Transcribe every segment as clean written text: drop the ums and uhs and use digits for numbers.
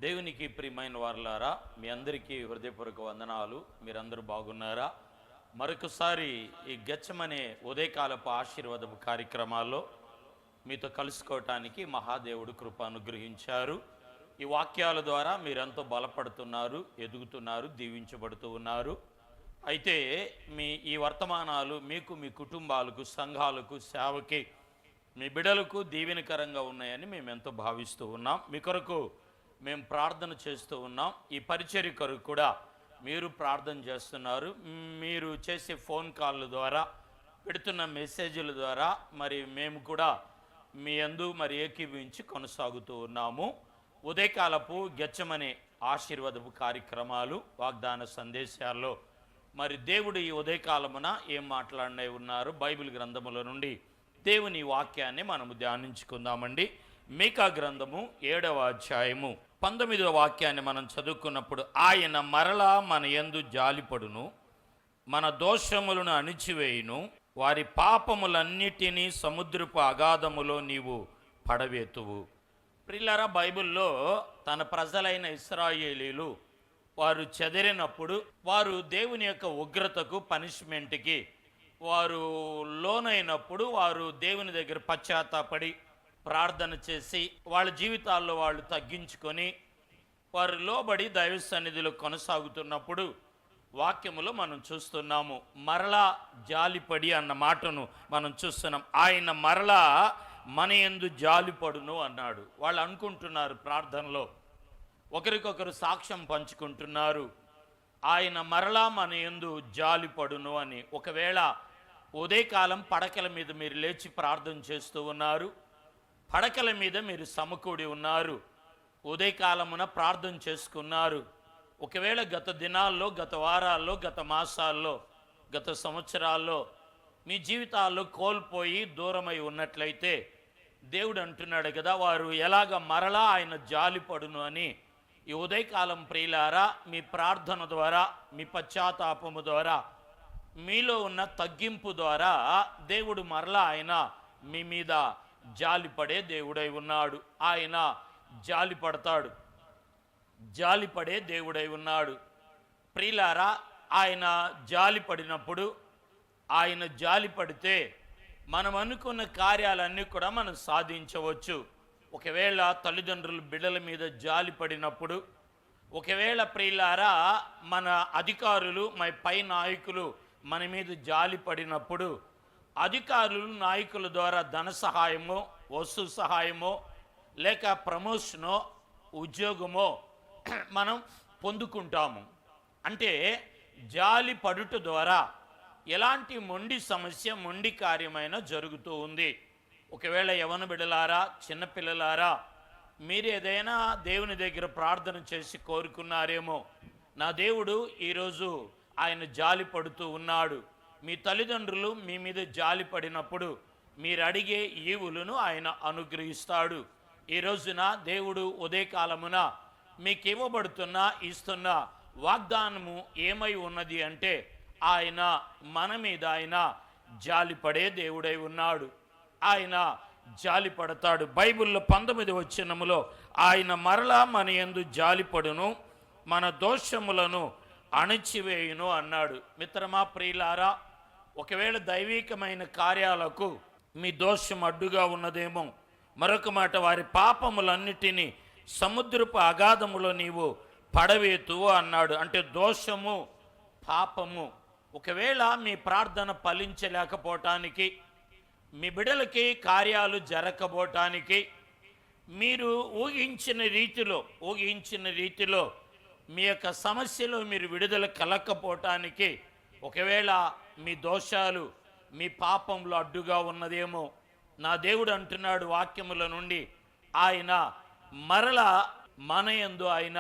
దేవునికి ప్రియమైన వారలారా, మీ అందరికీ హృదయపూర్వక వందనాలు. మీరందరూ బాగున్నారా? మరొకసారి ఈ గెచ్చమనే ఉదయకాలపు ఆశీర్వాదపు కార్యక్రమాల్లో మీతో కలుసుకోవటానికి మహాదేవుడు కృప అనుగ్రహించారు. ఈ వాక్యాల ద్వారా మీరెంతో బలపడుతున్నారు, ఎదుగుతున్నారు, దీవించబడుతూ ఉన్నారు. అయితే ఈ వర్తమానాలు మీకు, మీ కుటుంబాలకు, సంఘాలకు, సేవకి, మీ బిడ్డలకు దీవెనకరంగా ఉన్నాయని మేము ఎంతో భావిస్తూ ఉన్నాం. మీ కొరకు మేము ప్రార్థన చేస్తూ ఉన్నాం. ఈ పరిచర్య కొరకు కూడా మీరు ప్రార్థన చేస్తున్నారు. మీరు చేసే ఫోన్ కాళ్ళ ద్వారా, పెడుతున్న మెసేజ్ల ద్వారా మరి మేము కూడా మీ యందు ఏకీభవించి కొనసాగుతూ ఉన్నాము. ఉదయకాలపు గెచ్చమనే ఆశీర్వాదపు కార్యక్రమాలు, వాగ్దాన సందేశాల్లో దేవుడు ఈ ఉదయకాలమున ఏం మాట్లాడనే ఉన్నారు, బైబిల్ గ్రంథముల నుండి దేవుని వాక్యాన్ని మనము ధ్యానించుకుందామండి. మీకా గ్రంథము 7వ అధ్యాయము 19వ వాక్యాన్ని మనం చదువుకున్నప్పుడు, ఆయన మరలా మన యందు జాలిపడును, మన దోషములను అణిచివేయును, వారి పాపములన్నిటినీ సముద్రపు అగాధములో నీవు పడవేతువు. ప్రియులారా, బైబిల్లో తన ప్రజలైన ఇశ్రాయేలీలు వారు చెదిరినప్పుడు, వారు దేవుని యొక్క ఉగ్రతకు, పనిష్మెంట్కి వారు లోనైనప్పుడు, వారు దేవుని దగ్గర పశ్చాత్తాపడి ప్రార్థన చేసి వాళ్ళ జీవితాల్లో వాళ్ళు తగ్గించుకొని వారు లోబడి దైవ సన్నిధిలో కొనసాగుతున్నప్పుడు వాక్యములో మనం చూస్తున్నాము, మరలా జాలిపడి అన్న మాటను మనం చూస్తున్నాం. ఆయన మరలా మన యందు జాలిపడును అన్నాడు. వాళ్ళు అనుకుంటున్నారు, ప్రార్థనలో ఒకరికొకరు సాక్ష్యం పంచుకుంటున్నారు, ఆయన మరలా మన యందు జాలిపడును అని. ఒకవేళ ఉదయకాలం పడకల మీద మీరు లేచి ప్రార్థన చేస్తూ ఉన్నారు, పడకల మీద మీరు సమకూడి ఉన్నారు, ఉదయకాలమున ప్రార్థన చేసుకున్నారు. ఒకవేళ గత దినాల్లో, గత వారాల్లో, గత మాసాల్లో, గత సంవత్సరాల్లో మీ జీవితాల్లో కోల్పోయి దూరమై ఉన్నట్లయితే దేవుడు అంటున్నాడు కదా, వారు ఎలాగ మరలా ఆయన జాలిపడును అని. ఈ ఉదయకాలం ప్రియులారా, మీ ప్రార్థన ద్వారా, మీ పశ్చాత్తాపము ద్వారా, మీలో ఉన్న తగ్గింపు ద్వారా దేవుడు మరలా ఆయన మీ మీద జాలిపడే దేవుడై ఉన్నాడు. ఆయన జాలిపడతాడు, జాలిపడే దేవుడై ఉన్నాడు. ప్రియులారా, ఆయన జాలిపడినప్పుడు, ఆయన జాలిపడితే మనం అనుకున్న కార్యాలన్నీ కూడా మనం సాధించవచ్చు. ఒకవేళ తల్లిదండ్రులు బిడ్డల మీద జాలిపడినప్పుడు, ఒకవేళ ప్రియులారా మన అధికారులు, పై నాయకులు మన మీద జాలిపడినప్పుడు, అధికారులు, నాయకుల ద్వారా ధన సహాయమో, వస్తు సహాయమో, లేక ప్రమోషనో, ఉద్యోగమో మనం పొందుకుంటాము. అంటే జాలి పడుట ద్వారా ఎలాంటి మొండి సమస్య, మొండి కార్యమైనా జరుగుతూ ఉంది. ఒకవేళ యవన బిడ్డలారా, చిన్నపిల్లలారా, మీరు ఏదైనా దేవుని దగ్గర ప్రార్థన చేసి కోరుకున్నారేమో, నా దేవుడు ఈరోజు ఆయన జాలి పడుతూ ఉన్నాడు. మీ తల్లిదండ్రులు మీ మీద జాలి పడినప్పుడు మీరు అడిగే ఈవులను ఆయన అనుగ్రహిస్తాడు. ఈ రోజున దేవుడు ఉదయకాలమున మీకు ఇస్తున్న వాగ్దానము ఏమై ఉన్నది అంటే, ఆయన మన మీద ఆయన జాలిపడే దేవుడై ఉన్నాడు. ఆయన జాలి పడతాడు. బైబిల్లో 19వ వచనములో ఆయన మరలా మన యందు జాలిపడును, మన దోషములను అణచివేయును అన్నాడు. మిత్రమా, ప్రియులారా, ఒకవేళ దైవికమైన కార్యాలకు మీ దోషం అడ్డుగా ఉన్నదేమో, మరొక మాట, వారి పాపములన్నిటినీ సముద్రపు అగాధములో నీవు పడవేతువు అన్నాడు. అంటే దోషము, పాపము. ఒకవేళ మీ ప్రార్థన ఫలించలేకపోవటానికి, మీ బిడ్డలకి కార్యాలు జరగకపోవటానికి, మీరు ఊహించిన రీతిలో మీ యొక్క సమస్యలో మీరు విడుదల కలగకపోవటానికి, ఒకవేళ మీ దోషాలు, మీ పాపంలో అడ్డుగా ఉన్నదేమో, నా దేవుడు అంటున్నాడు వాక్యముల నుండి, ఆయన మరలా మన యందు ఆయన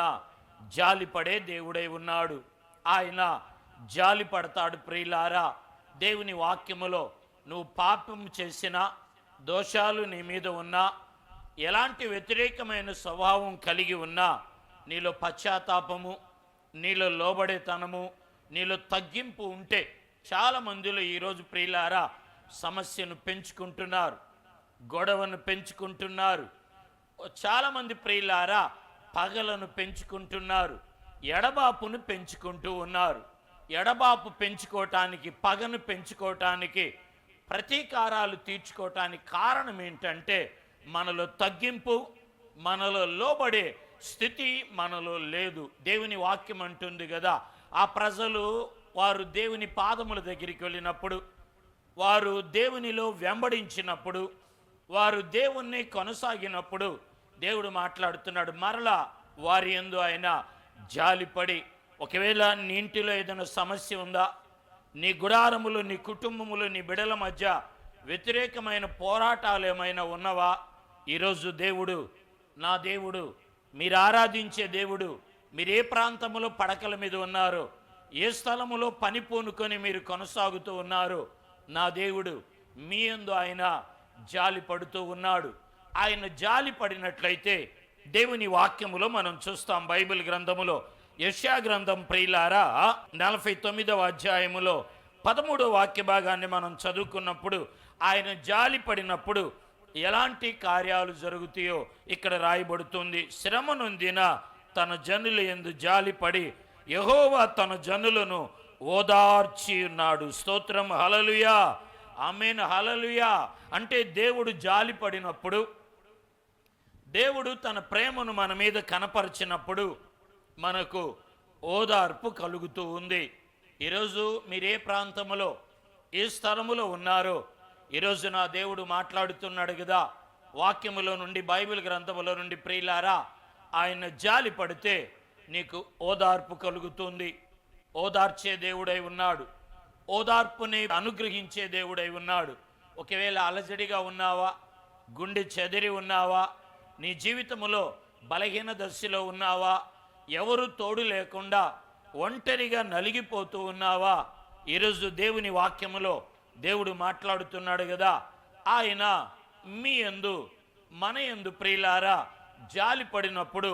జాలిపడే దేవుడై ఉన్నాడు. ఆయన జాలి పడతాడు. ప్రియులారా, దేవుని వాక్యములో నువ్వు పాపం చేసినా, దోషాలు నీ మీద ఉన్నా, ఎలాంటి వ్యతిరేకమైన స్వభావం కలిగి ఉన్నా, నీలో పశ్చాత్తాపము, నీలో లోబడేతనము, నీలో తగ్గింపు ఉంటే, చాలామందిలో ఈరోజు ప్రియులారా సమస్యను పెంచుకుంటున్నారు, గొడవను పెంచుకుంటున్నారు. చాలామంది ప్రియులారా పగలను పెంచుకుంటున్నారు, ఎడబాపును పెంచుకుంటూ ఉన్నారు. ఎడబాపు పెంచుకోవటానికి, పగను పెంచుకోవటానికి, ప్రతీకారాలు తీర్చుకోవటానికి కారణం ఏంటంటే మనలో తగ్గింపు, మనలో లోబడే స్థితి మనలో లేదు. దేవుని వాక్యం అంటుంది కదా, ఆ ప్రజలు వారు దేవుని పాదముల దగ్గరికి వెళ్ళినప్పుడు, వారు దేవునిలో వెంబడించినప్పుడు, వారు దేవుణ్ణి కొనసాగినప్పుడు దేవుడు మాట్లాడుతున్నాడు, మరలా వారి యందు ఆయన జాలిపడి, ఒకవేళ నీ ఇంటిలో ఏదైనా సమస్య ఉందా, నీ గుడారములు, నీ కుటుంబములు, నీ బిడల మధ్య వ్యతిరేకమైన పోరాటాలు ఏమైనా ఉన్నవా, ఈరోజు దేవుడు, నా దేవుడు, మీరు ఆరాధించే దేవుడు, మీరు ఏ ప్రాంతంలో పడకల మీద ఉన్నారో, ఏ స్థలములో పని పూనుకొని మీరు కొనసాగుతూ ఉన్నారో, నా దేవుడు మీ యందు ఆయన జాలి పడుతూ ఉన్నాడు. ఆయన జాలి పడినట్లయితే దేవుని వాక్యములో మనం చూస్తాం. బైబిల్ గ్రంథములో యెషయా గ్రంథం ప్రియులారా 49వ అధ్యాయములో 13వ వాక్య భాగాన్ని మనం చదువుకున్నప్పుడు, ఆయన జాలి పడినప్పుడు ఎలాంటి కార్యాలు జరుగుతాయో ఇక్కడ రాయబడుతుంది. శ్రమ నొందిన తన జనుల యందు జాలిపడి యెహోవా తన జనులను ఓదార్చి ఉన్నాడు. స్తోత్రం, హల్లెలూయా, ఆమేన్, హల్లెలూయా. అంటే దేవుడు జాలి పడినప్పుడు, దేవుడు తన ప్రేమను మన మీద కనపరిచినప్పుడు మనకు ఓదార్పు కలుగుతూ ఉంది. ఈరోజు మీరు ఏ ప్రాంతంలో, ఏ స్థలములో ఉన్నారో, ఈరోజు నా దేవుడు మాట్లాడుతున్నాడు కదా వాక్యములో నుండి, బైబిల్ గ్రంథములో నుండి. ప్రియులారా, ఆయన జాలి పడితే నీకు ఓదార్పు కలుగుతుంది. ఓదార్చే దేవుడై ఉన్నాడు, ఓదార్పుని అనుగ్రహించే దేవుడై ఉన్నాడు. ఒకవేళ అలజడిగా ఉన్నావా, గుండె చెదిరి ఉన్నావా, నీ జీవితంలో బలహీన దశలో ఉన్నావా, ఎవరు తోడు లేకుండా ఒంటరిగా నలిగిపోతూ ఉన్నావా, ఈరోజు దేవుని వాక్యములో దేవుడు మాట్లాడుతున్నాడు కదా, ఆయన మీ యందు, మన యందు ప్రియులారా జాలి పడినప్పుడు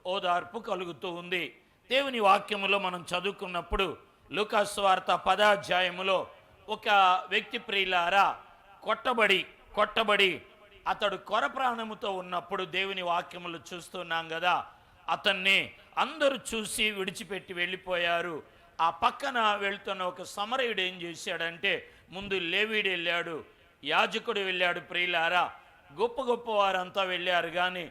ఓదార్పు కలుగుతూ ఉంది. దేవుని వాక్యములో మనం చదువుకున్నప్పుడు లూకా సువార్త 10వ అధ్యాయములో ఒక వ్యక్తి ప్రియులారా కొట్టబడి అతడు కొర ప్రాణముతో ఉన్నప్పుడు దేవుని వాక్యములు చూస్తున్నాం కదా, అతన్ని అందరూ చూసి విడిచిపెట్టి వెళ్ళిపోయారు. ఆ పక్కన వెళ్తున్న ఒక సమరయుడు ఏం చేశాడంటే, ముందు లేవీడు వెళ్ళాడు, యాజకుడు వెళ్ళాడు. ప్రియులారా, గొప్ప గొప్ప వారంతా వెళ్ళారు కానీ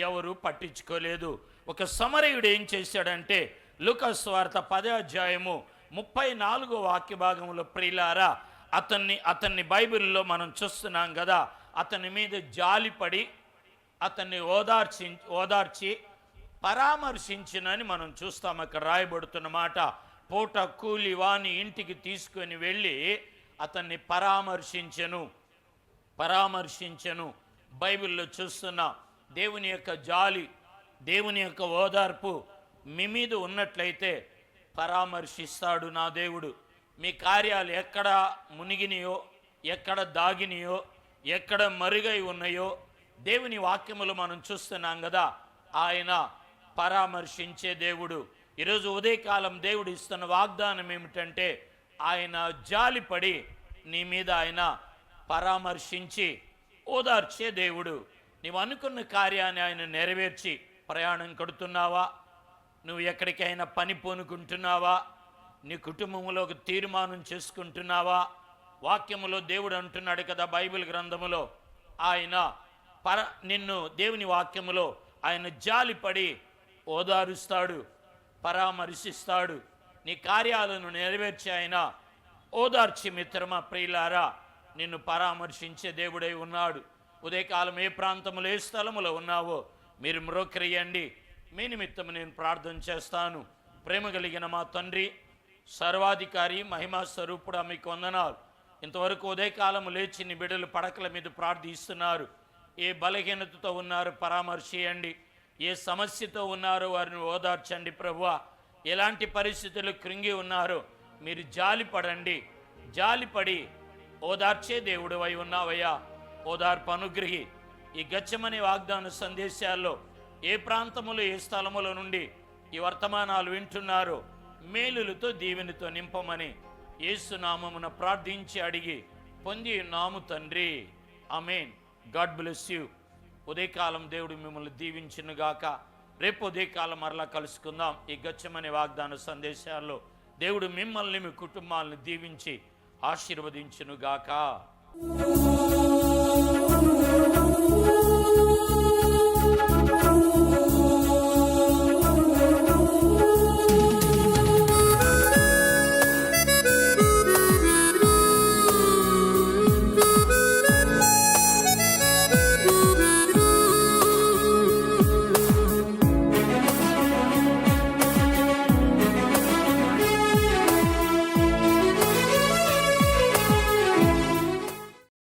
ఎవరు పట్టించుకోలేదు. ఒక సమరయుడు ఏం చేశాడంటే, లూకా సువార్త 10వ అధ్యాయము 34వ వాక్య భాగంలో ప్రియులారా, అతన్ని బైబిల్లో మనం చూస్తున్నాం కదా, అతని మీద జాలిపడి అతన్ని ఓదార్చి పరామర్శించినని మనం చూస్తాం. అక్కడ రాయబడుతున్న మాట, పూట కూలి వాని ఇంటికి తీసుకొని వెళ్ళి అతన్ని పరామర్శించెను. బైబిల్లో చూస్తున్న దేవుని యొక్క జాలి, దేవుని యొక్క ఓదార్పు మీ మీద ఉన్నట్లయితే పరామర్శిస్తాడు నా దేవుడు. మీ కార్యాలు ఎక్కడ మునిగినాయో, ఎక్కడ దాగినాయో, ఎక్కడ మరుగై ఉన్నాయో దేవుని వాక్యములు మనం చూస్తున్నాం కదా, ఆయన పరామర్శించే దేవుడు. ఈరోజు ఉదయకాలం దేవుడు ఇస్తున్న వాగ్దానం ఏమిటంటే, ఆయన జాలిపడి నీ మీద ఆయన పరామర్శించి ఓదార్చే దేవుడు. నీవు అనుకున్న కార్యాన్ని ఆయన నెరవేర్చి ప్రయాణం కడుతున్నావా, నువ్వు ఎక్కడికైనా పని పూనుకుంటున్నావా, నీ కుటుంబంలో ఒక తీర్మానం చేసుకుంటున్నావా, వాక్యములో దేవుడు అంటున్నాడు కదా బైబిల్ గ్రంథములో, ఆయన నిన్ను దేవుని వాక్యములో ఆయన జాలిపడి ఓదారుస్తాడు, పరామర్శిస్తాడు. నీ కార్యాలను నెరవేర్చి ఆయన ఓదార్చి మిత్రమా ప్రియులారా నిన్ను పరామర్శించే దేవుడై ఉన్నాడు. ఉదయకాలం ఏ ప్రాంతంలో, ఏ స్థలములో ఉన్నావో మీరు మ్రోక్రియండి. మీ నిమిత్తం నేను ప్రార్థన చేస్తాను. ప్రేమ కలిగిన మా తండ్రి, సర్వాధికారి, మహిమా స్వరూపుడా, మీకు వందనాలు. ఇంతవరకు ఉదయకాలము లేచి నీ బిడ్డలు పడకల మీద ప్రార్థిస్తున్నారు. ఏ బలహీనతతో ఉన్నారో పరామర్శియండి, ఏ సమస్యతో ఉన్నారో వారిని ఓదార్చండి ప్రభువా. ఎలాంటి పరిస్థితులు కృంగి ఉన్నారో మీరు జాలిపడి ఓదార్చే దేవుడు అయి ఉన్నావయ్యా. ఓదార్పు అనుగ్రహి. ఈ గచ్చమనే వాగ్దాన సందేశాల్లో ఏ ప్రాంతములో, ఏ స్థలములో నుండి ఈ వర్తమానాలు వింటున్నారో మేలులతో దీవెనతో నింపమని యేసు నామమున ప్రార్థించి అడిగి పొంది నాము తండ్రి, ఆమేన్. God bless you. ఉదయకాలం దేవుడు మిమ్మల్ని దీవించునుగాక. రేపు ఉదయకాలం మరలా కలుసుకుందాం. ఈ గెత్సేమనే వాగ్దాన సందేశాల్లో దేవుడు మిమ్మల్ని, మీ కుటుంబాలను దీవించి ఆశీర్వదించునుగాక.